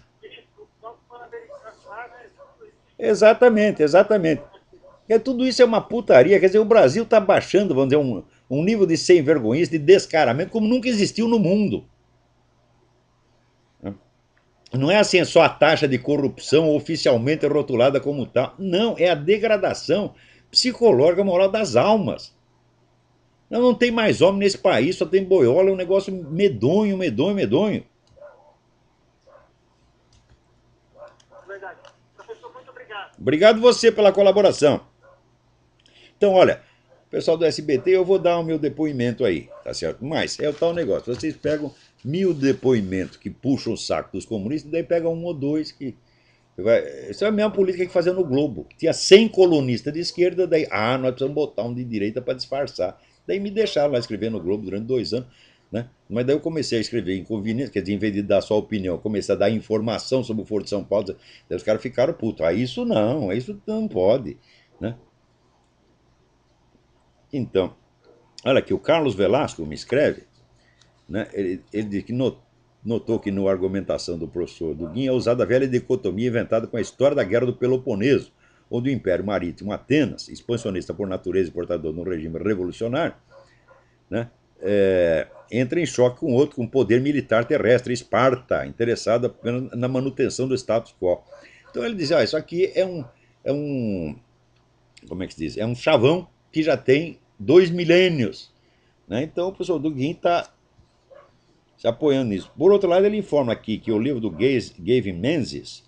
o nosso pan-americano lá, né? Exatamente, exatamente. E tudo isso é uma putaria. Quer dizer, o Brasil está baixando, vamos dizer, um nível de sem vergonhice, de descaramento, como nunca existiu no mundo. Não é assim, é só a taxa de corrupção oficialmente rotulada como tal. Não, é a degradação psicológica moral das almas. Não tem mais homem nesse país, só tem boiola, é um negócio medonho, medonho, medonho. Verdade. Professor, muito obrigado. Obrigado você pela colaboração. Então, olha, pessoal do SBT, eu vou dar o meu depoimento aí, tá certo? Mas é o tal negócio, vocês pegam 1000 depoimentos que puxam o saco dos comunistas, daí pegam um ou dois que... Isso é a mesma política que fazia no Globo. Tinha 100 colunistas de esquerda, daí, nós precisamos botar um de direita para disfarçar. Daí me deixaram lá escrever no Globo durante 2 anos, né? Mas daí eu comecei a escrever inconvenientes, quer dizer, em vez de dar só a opinião, eu comecei a dar informação sobre o Foro de São Paulo, daí os caras ficaram putos. Isso não pode, né? Então, olha aqui, o Carlos Velasco me escreve, né? Ele diz que notou que na argumentação do professor Duguin é usada a velha dicotomia inventada com a história da Guerra do Peloponeso, onde o Império Marítimo Atenas, expansionista por natureza e portador de um regime revolucionário, né, entra em choque com outro, com o poder militar terrestre, Esparta, interessada na manutenção do status quo. Então ele diz, isso aqui como é que se diz? É um chavão que já tem 2 milênios. Né? Então o professor Duguin está se apoiando nisso. Por outro lado, ele informa aqui que o livro do Gavin Menzies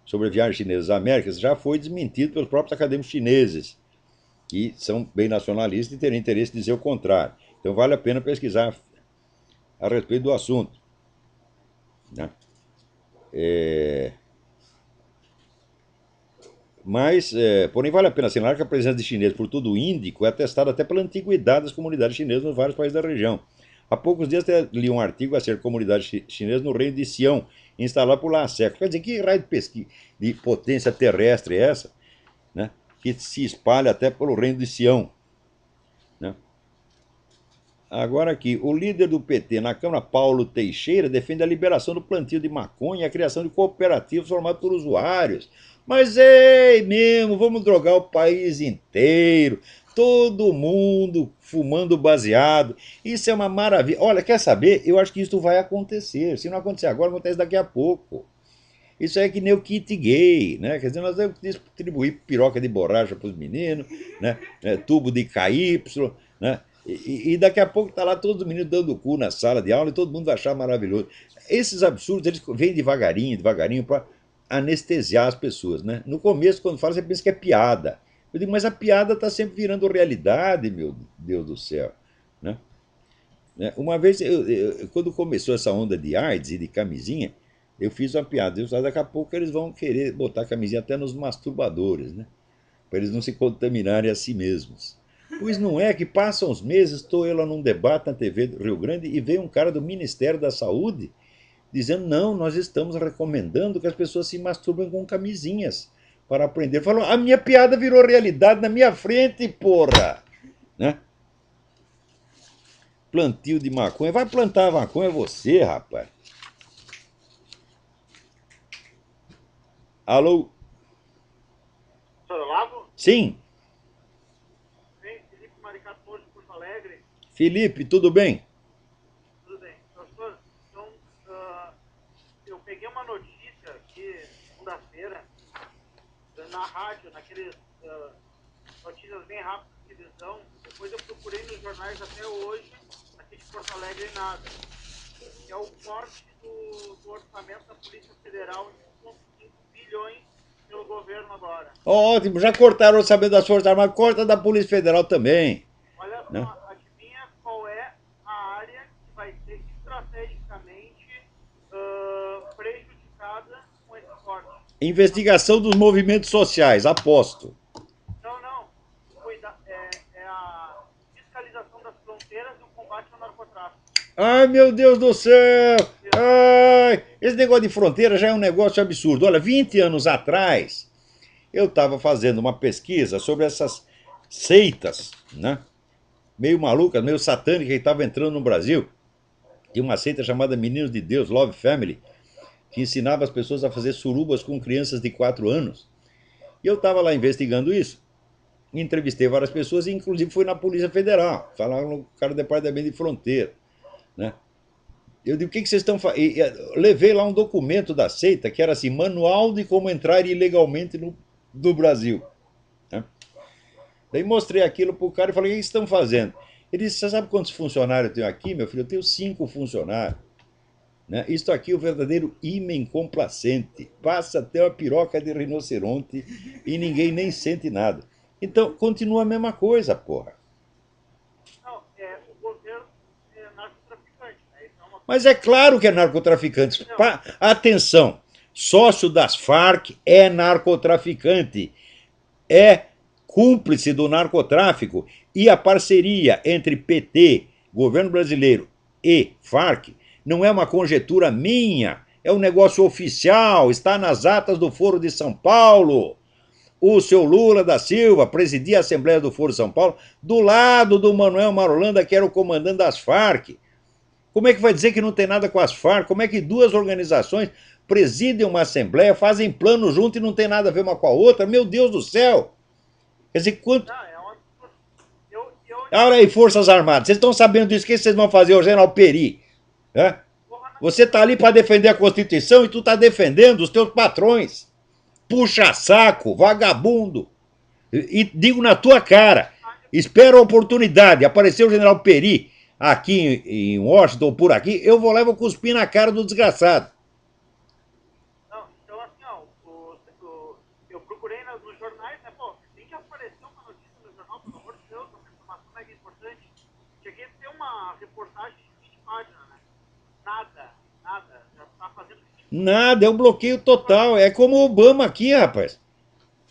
sobre viagens chinesas às Américas já foi desmentido pelos próprios acadêmicos chineses, que são bem nacionalistas e teriam interesse em dizer o contrário. Então vale a pena pesquisar a respeito do assunto. Né? Mas, porém, vale a pena assinalar que a presença de chineses por todo o Índico é atestada até pela antiguidade das comunidades chinesas nos vários países da região. Há poucos dias li um artigo acerca de comunidade chinesa no reino de Sião, instalada por lá há séculos. Quer dizer, que raio de potência terrestre é essa, né, que se espalha até pelo reino de Sião? Né? Agora aqui, o líder do PT na Câmara, Paulo Teixeira, defende a liberação do plantio de maconha e a criação de cooperativas formadas por usuários. Mas ei mesmo, vamos drogar o país inteiro, todo mundo fumando baseado. Isso é uma maravilha. Olha, quer saber? Eu acho que isso vai acontecer. Se não acontecer agora, acontece daqui a pouco. Isso é que nem o kit gay, né? Quer dizer, nós vamos distribuir piroca de borracha para os meninos, né? Tubo de KY, né? E daqui a pouco tá lá todos os meninos dando cu na sala de aula e todo mundo vai achar maravilhoso. Esses absurdos, eles vêm devagarinho, devagarinho, para anestesiar as pessoas, né? No começo, quando fala, você pensa que é piada. Eu digo, mas a piada está sempre virando realidade, meu Deus do céu, né? Uma vez, quando começou essa onda de AIDS e de camisinha, eu fiz uma piada. Daqui a pouco eles vão querer botar camisinha até nos masturbadores, né? Para eles não se contaminarem a si mesmos. Pois não é que passam os meses, estou eu lá num debate na TV do Rio Grande e veio um cara do Ministério da Saúde dizendo, não, nós estamos recomendando que as pessoas se masturbem com camisinhas para aprender. Falou, a minha piada virou realidade na minha frente, porra! Né? Plantio de maconha. Vai plantar maconha você, rapaz. Alô? Senhor Olavo? Sim, Bem, Felipe Maricato Moura de Porto Alegre. Felipe, tudo bem? Tudo bem. Professor, então, eu peguei uma notícia aqui, segunda-feira, na rádio, naqueles notícias bem rápidas de televisão. Depois eu procurei nos jornais até hoje, aqui de Porto Alegre, e nada. Que é o corte do orçamento da Polícia Federal em 1,5 bilhões pelo governo agora. Ótimo, já cortaram o orçamento das Forças Armadas, corta da Polícia Federal também. Olha Né? só, adivinha qual é a área que vai ser estrategicamente prejudicada com esse corte? Investigação dos movimentos sociais, aposto. Não. É a fiscalização das fronteiras e o combate ao narcotráfico. Ai, meu Deus do céu! Ai, esse negócio de fronteira já é um negócio absurdo. Olha, 20 anos atrás, eu estava fazendo uma pesquisa sobre essas seitas, né? Meio malucas, meio satânicas que estavam entrando no Brasil. Tinha uma seita chamada Meninos de Deus, Love Family, que ensinava as pessoas a fazer surubas com crianças de 4 anos. E eu estava lá investigando isso. Entrevistei várias pessoas, inclusive fui na Polícia Federal, falaram no cara do Departamento de Fronteira. Né? Eu digo, o que vocês estão fazendo? Levei lá um documento da seita que era assim, manual de como entrar ilegalmente no Brasil. Né? Daí mostrei aquilo pro cara e falei, o que vocês estão fazendo? Ele disse, você sabe quantos funcionários eu tenho aqui, meu filho? Eu tenho 5 funcionários. Né? Isto aqui é o verdadeiro ímã complacente. Passa até uma piroca de rinoceronte e ninguém nem sente nada. Então, continua a mesma coisa, porra. Não, o governo é narcotraficante, né? Mas é claro que é narcotraficante. Não, Atenção, sócio das Farc é narcotraficante, é cúmplice do narcotráfico e a parceria entre PT, governo brasileiro e Farc não é uma conjetura minha, é um negócio oficial, está nas atas do Foro de São Paulo. O seu Lula da Silva presidia a Assembleia do Foro de São Paulo do lado do Manuel Marolanda, que era o comandante das Farc. Como é que vai dizer que não tem nada com as Farc? Como é que duas organizações presidem uma assembleia, fazem plano junto e não tem nada a ver uma com a outra? Meu Deus do céu! Quer dizer, quanto... não, Olha aí, Forças Armadas, vocês estão sabendo disso, o que vocês vão fazer, o General Peri? Né? Você está ali para defender a Constituição e tu está defendendo os teus patrões. Puxa saco, vagabundo. E digo na tua cara, espero a oportunidade, apareceu o General Peri aqui em Washington ou por aqui, eu vou lá e vou cuspir na cara do desgraçado. Não, então assim, eu procurei nos jornais, né, pô, tem que aparecer uma notícia no jornal, pelo amor de Deus, uma informação mega importante. Cheguei a ter uma reportagem de 20 páginas, né? Nada, já tá fazendo 20. Nada, é um bloqueio total, é como o Obama aqui, rapaz.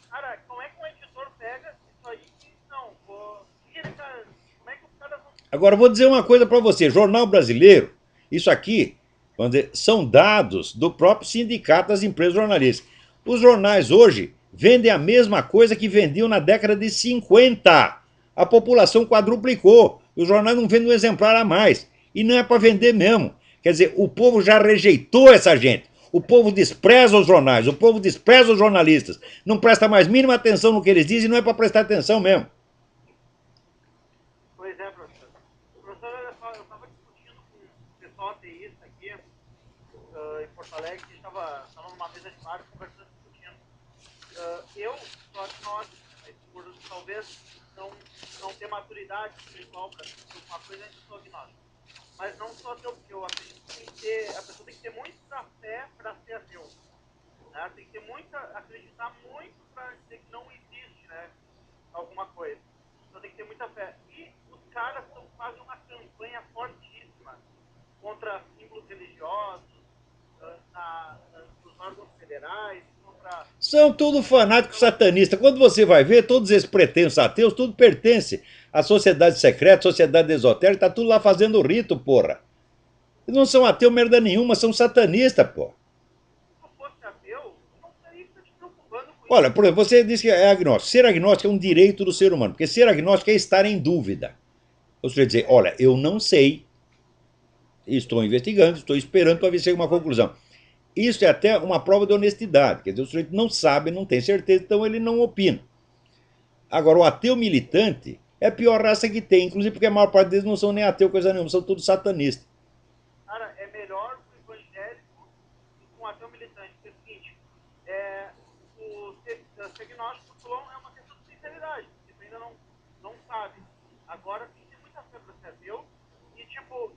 Cara, como é que um editor pega isso aí e não, pô, como é que os caras vão... Agora, vou dizer uma coisa para você: jornal brasileiro, isso aqui, vamos dizer, são dados do próprio sindicato das empresas jornalistas. Os jornais hoje vendem a mesma coisa que vendiam na década de 50. A população quadruplicou. Os jornais não vendem um exemplar a mais. E não é para vender mesmo. Quer dizer, o povo já rejeitou essa gente. O povo despreza os jornais, o povo despreza os jornalistas. Não presta mais mínima atenção no que eles dizem e não é para prestar atenção mesmo. Pois é, professor. Professor, olha só, eu estava discutindo com o pessoal ateísta aqui em Porto Alegre, que estava numa mesa de bar conversando, discutindo. Eu sou agnóstico, mas por talvez não ter maturidade espiritual para uma coisa, eu sou agnóstico. Mas não sou ateu, porque eu acredito que a pessoa tem que ter muita fé para ser ateu. Né? Tem que ter acreditar muito para dizer que não existe, né, alguma coisa. Então tem que ter muita fé. E os caras fazem uma campanha fortíssima contra símbolos religiosos, nos órgãos federais, contra... São tudo fanáticos satanistas. Quando você vai ver, todos esses pretensos ateus, tudo pertence A sociedade secreta, a sociedade esotérica, tá tudo lá fazendo rito, porra. Eles não são ateus merda nenhuma, são satanistas, porra. Se eu fosse ateu, não teria que estar te preocupando com Olha, isso. por exemplo, você disse que é agnóstico. Ser agnóstico é um direito do ser humano, porque ser agnóstico é estar em dúvida. Ou seja, dizer, olha, eu não sei, estou investigando, estou esperando para ver se chega uma conclusão. Isso é até uma prova de honestidade. Quer dizer, o sujeito não sabe, não tem certeza, então ele não opina. Agora, o ateu militante é a pior raça que tem, inclusive porque a maior parte deles não são nem ateu, coisa nenhuma, são todos satanistas. Cara, é melhor o evangélico do que um ateu militante. Porque é o seguinte, ser agnóstico é uma questão de sinceridade, porque tu ainda não sabe. Agora, tem muita fé para ser ateu, e tipo,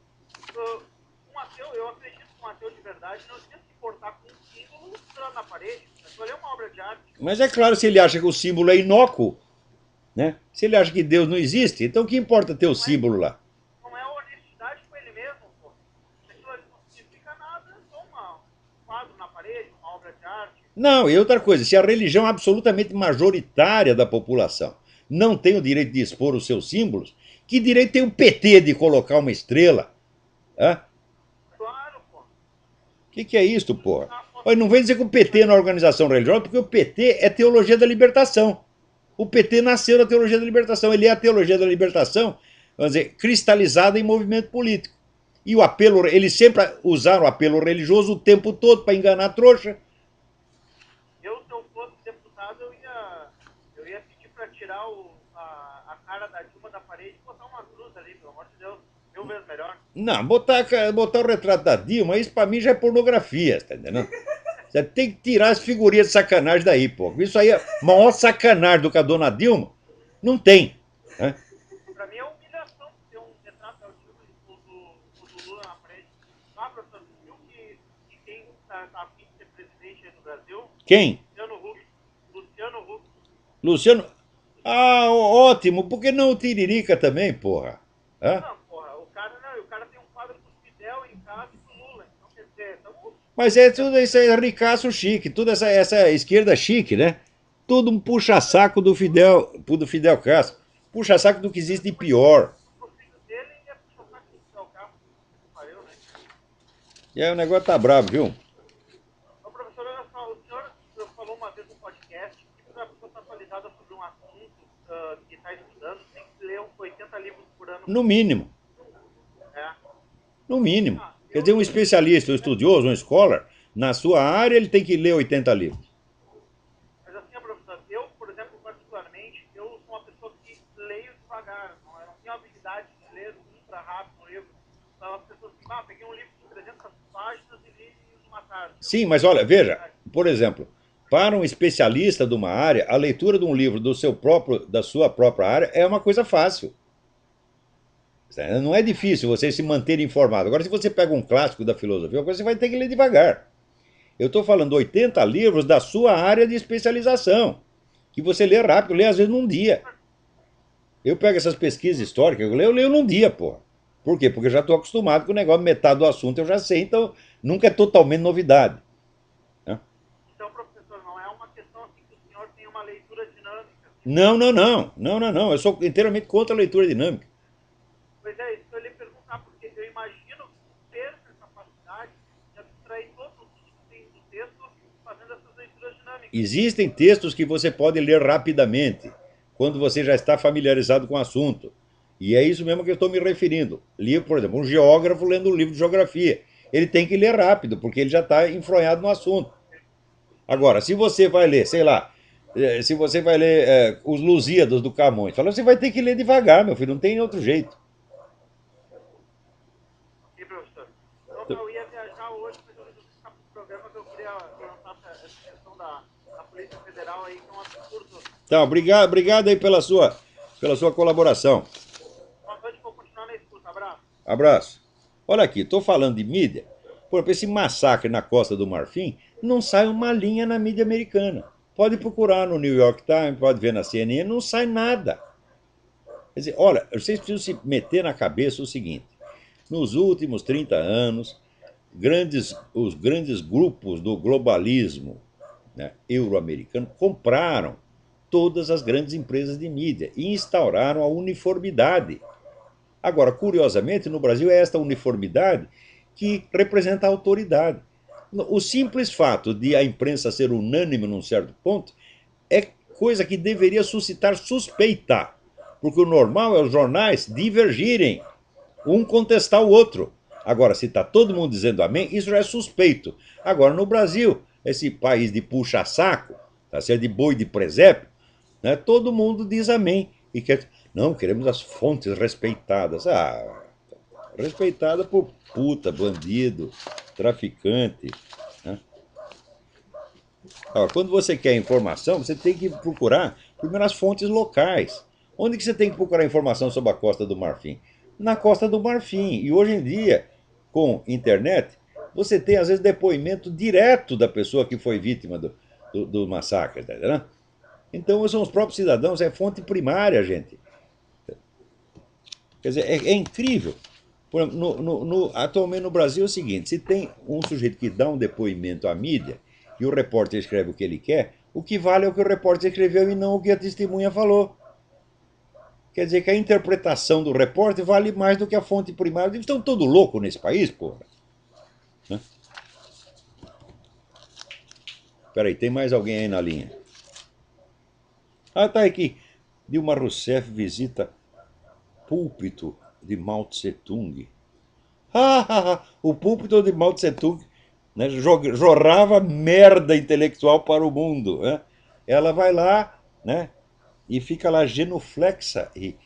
um ateu, eu acredito que um ateu de verdade não tinha que se importar com um símbolo estourado na parede. Aquilo ali é uma obra de arte. Mas é claro, se ele acha que o símbolo é inócuo, né? Se ele acha que Deus não existe, então o que importa ter o símbolo lá? Não é honestidade com ele mesmo, pô. Se aquilo ali não significa nada, é só um quadro na parede, uma obra de arte. Não, e outra coisa, se a religião absolutamente majoritária da população não tem o direito de expor os seus símbolos, que direito tem o PT de colocar uma estrela? Hã? Claro, pô. Que é isto, porra? Olha, não vem dizer que o PT não é organização religiosa, porque o PT é teologia da libertação. O PT nasceu na teologia da libertação. Ele é a teologia da libertação, vamos dizer, cristalizada em movimento político. E o apelo, eles sempre usaram o apelo religioso o tempo todo para enganar a trouxa. Eu, se eu fosse deputado, eu ia pedir para tirar a cara da Dilma da parede e botar uma cruz ali, pelo amor de Deus. 1000 vezes melhor. Não, botar o retrato da Dilma, isso pra mim já é pornografia, tá entendendo? Você tem que tirar as figurinhas de sacanagem daí, pô. Isso aí é maior sacanagem do que a dona Dilma. Não tem. Né? Para mim é humilhação ter um retrato da Dilma e o do Lula na parede. Ah, professor, você viu que quem está a fim de ser presidente aí no Brasil? Quem? Luciano Huck. Luciano Huck. Luciano. Ah, ótimo. Por que não o Tiririca também, porra? Hã? Não, porra, o cara tem um quadro do Fidel em casa e do Lula. Então, quer dizer, Mas é tudo isso aí, ricaço chique, toda essa esquerda chique, né? Tudo um puxa-saco do Fidel Castro. Puxa-saco do que existe de pior. o filho dele ia puxar saco do Fidel Castro. Pariu, né? E aí o negócio tá bravo, viu? Ô, professor, olha só, o senhor falou uma vez no podcast que para a pessoa estar atualizada sobre um assunto que está estudando, tem que ler 80 livros por ano. No mínimo. É. No mínimo. Quer dizer, um especialista, um estudioso, um scholar, na sua área, ele tem que ler 80 livros. Mas assim, professor, eu, por exemplo, particularmente, eu sou uma pessoa que leio devagar. Eu não tenho a habilidade de ler ultra rápido um livro. Então, as pessoas assim, peguei um livro de 300 páginas e li numa tarde. Sim, mas olha, veja, por exemplo, para um especialista de uma área, a leitura de um livro da sua própria área é uma coisa fácil. Não é difícil você se manter informado. Agora, se você pega um clássico da filosofia, você vai ter que ler devagar. Eu estou falando 80 livros da sua área de especialização, que você lê rápido, lê às vezes num dia. Eu pego essas pesquisas históricas, eu leio num dia, porra. Por quê? Porque eu já estou acostumado com o negócio, metade do assunto eu já sei, então nunca é totalmente novidade. Né? Então, professor, não é uma questão assim que o senhor tem uma leitura dinâmica. Não, não, não. Não, não, não. Eu sou inteiramente contra a leitura dinâmica. Pois é, isso que eu lhe perguntar, porque eu imagino ter essa capacidade de abstrair todos os itens do texto fazendo essas leituras dinâmicas. Existem textos que você pode ler rapidamente, quando você já está familiarizado com o assunto. E é isso mesmo que eu estou me referindo. Livro, por exemplo, um geógrafo lendo um livro de geografia. Ele tem que ler rápido, porque ele já está enfronhado no assunto. Agora, se você vai ler, sei lá, se você vai ler os Lusíadas do Camões, fala, você vai ter que ler devagar, meu filho, não tem outro jeito. Ok, professor. Então, eu ia viajar hoje, mas eu resolvi ficar para o programa que eu queria lançar essa questão da Polícia Federal aí, que é um absurdo. Então, obrigado aí pela sua colaboração. Boa noite, vou continuar na escuta. Abraço. Abraço. Olha aqui, estou falando de mídia. Por exemplo, esse massacre na Costa do Marfim não sai uma linha na mídia americana. Pode procurar no New York Times, pode ver na CNN, não sai nada. Quer dizer, olha, vocês precisam se meter na cabeça o seguinte: nos últimos 30 anos, os grandes grupos do globalismo, né, euro-americano compraram todas as grandes empresas de mídia e instauraram a uniformidade. Agora, curiosamente, no Brasil é esta uniformidade que representa a autoridade. O simples fato de a imprensa ser unânime num certo ponto é coisa que deveria suscitar suspeita, porque o normal é os jornais divergirem, um contestar o outro. Agora, se está todo mundo dizendo amém, isso já é suspeito. Agora, no Brasil, esse país de puxa-saco, tá certo? De boi de presépio, né? Todo mundo diz amém. E quer, não, queremos as fontes respeitadas. Ah, respeitada por puta, bandido, traficante. Né? Agora, quando você quer informação, você tem que procurar primeiro as fontes locais. Onde que você tem que procurar informação sobre a Costa do Marfim? Na Costa do Marfim. E hoje em dia, com internet, você tem às vezes depoimento direto da pessoa que foi vítima do massacre. Tá entendendo? Então são os próprios cidadãos, é fonte primária, gente. Quer dizer, é incrível. Atualmente no Brasil é o seguinte: se tem um sujeito que dá um depoimento à mídia e o repórter escreve o que ele quer, o que vale é o que o repórter escreveu e não o que a testemunha falou. Quer dizer que a interpretação do repórter vale mais do que a fonte primária. Eles estão todos loucos nesse país, porra. Peraí, tem mais alguém aí na linha? Ah, tá aqui. Dilma Rousseff visita púlpito de Mao Tse Tung. O púlpito de Mao Tse Tung, né, jorrava merda intelectual para o mundo. Né? Ela vai lá, né, e fica lá genuflexa e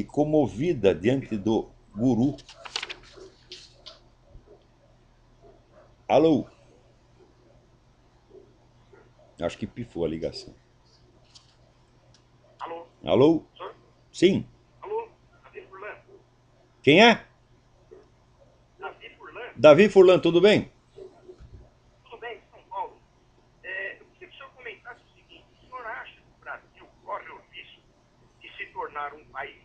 comovida diante do guru. Alô? Acho que pifou a ligação. Alô? Alô? Senhor? Sim. Alô? Davi Furlan? Quem é? Davi Furlan? Davi Furlan, tudo bem? Tudo bem, São Paulo? Eu queria que o senhor comentasse o seguinte: o senhor acha que o Brasil corre o risco de se tornar um país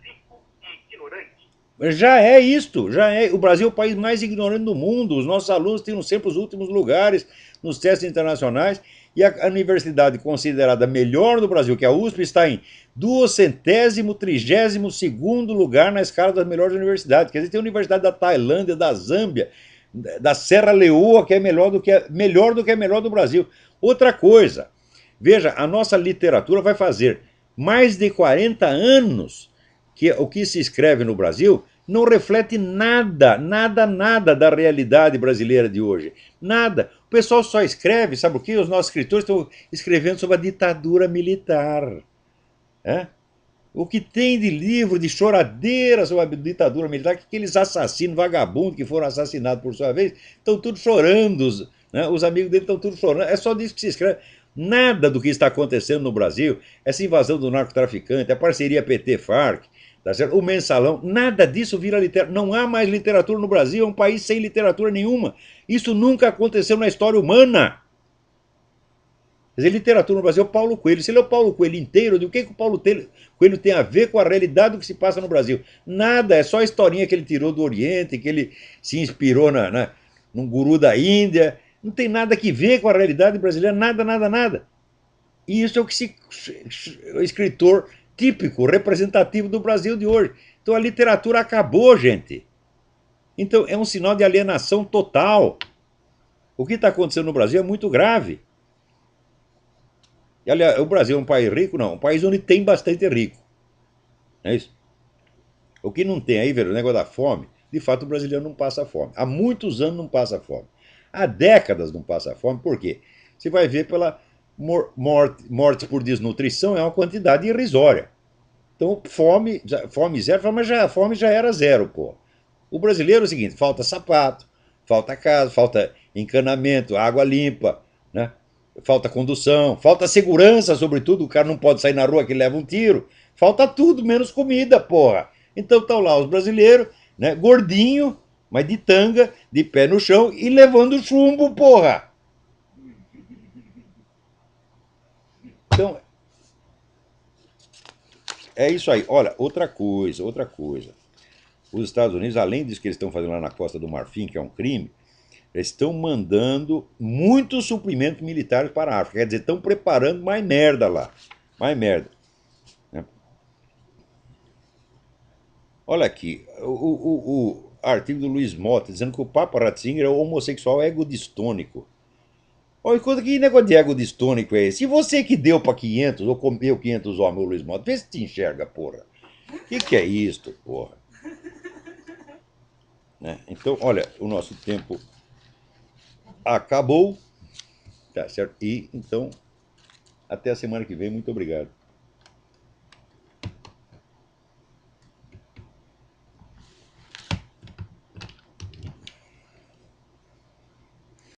rico e ignorante? Já é isto, já é. O Brasil é o país mais ignorante do mundo. Os nossos alunos têm sempre os últimos lugares nos testes internacionais e a universidade considerada melhor do Brasil, que é a USP, está em 232º lugar na escala das melhores universidades. Quer dizer, tem a universidade da Tailândia, da Zâmbia, da Serra Leoa, que é melhor do que é melhor do Brasil. Outra coisa, veja, a nossa literatura vai fazer mais de 40 anos que o que se escreve no Brasil não reflete nada da realidade brasileira de hoje. Nada. O pessoal só escreve, sabe o que? Os nossos escritores estão escrevendo sobre a ditadura militar. É? O que tem de livro, de choradeira sobre a ditadura militar, que aqueles assassinos, vagabundos que foram assassinados por sua vez, estão tudo chorando, né? Os amigos dele estão tudo chorando. É só disso que se escreve. Nada do que está acontecendo no Brasil, essa invasão do narcotraficante, a parceria PT-FARC, tá certo? O mensalão, nada disso vira literatura. Não há mais literatura no Brasil, é um país sem literatura nenhuma. Isso nunca aconteceu na história humana. Quer dizer, literatura no Brasil é o Paulo Coelho. Se ele é o Paulo Coelho inteiro, o que o Paulo Coelho tem a ver com a realidade do que se passa no Brasil? Nada, é só a historinha que ele tirou do Oriente, que ele se inspirou num guru da Índia. Não tem nada que ver com a realidade brasileira, nada. E isso é o que o escritor típico, representativo do Brasil de hoje. Então a literatura acabou, gente. Então é um sinal de alienação total. O que está acontecendo no Brasil é muito grave. E, aliás, o Brasil é um país rico? Não, um país onde tem bastante rico. Não é isso? O que não tem aí, velho, o negócio da fome, de fato o brasileiro não passa fome. Há muitos anos não passa fome. Há décadas não passa fome, por quê? Você vai ver pela morte por desnutrição, é uma quantidade irrisória. Então, fome zero, mas a fome já era zero, pô. O brasileiro é o seguinte: falta sapato, falta casa, falta encanamento, água limpa, né? Falta condução, falta segurança, sobretudo. O cara não pode sair na rua que leva um tiro. Falta tudo, menos comida, porra. Então estão lá os brasileiros, né, gordinho, mas de tanga, de pé no chão e levando chumbo, porra. Então, é isso aí. Olha, outra coisa. Os Estados Unidos, além disso que eles estão fazendo lá na Costa do Marfim, que é um crime, eles estão mandando muitos suprimentos militares para a África. Quer dizer, estão preparando mais merda lá. Mais merda. Né? Olha aqui, o artigo do Luiz Mota dizendo que o Papa Ratzinger é homossexual egodistônico. Olha, que negócio de egodistônico é esse? Se você que deu pra 500 ou comeu 500 homens, o Luiz Mota, vê se te enxerga, porra. Que é isto, porra? Né? Então, olha, o nosso tempo acabou, tá certo? E então, até a semana que vem. Muito obrigado.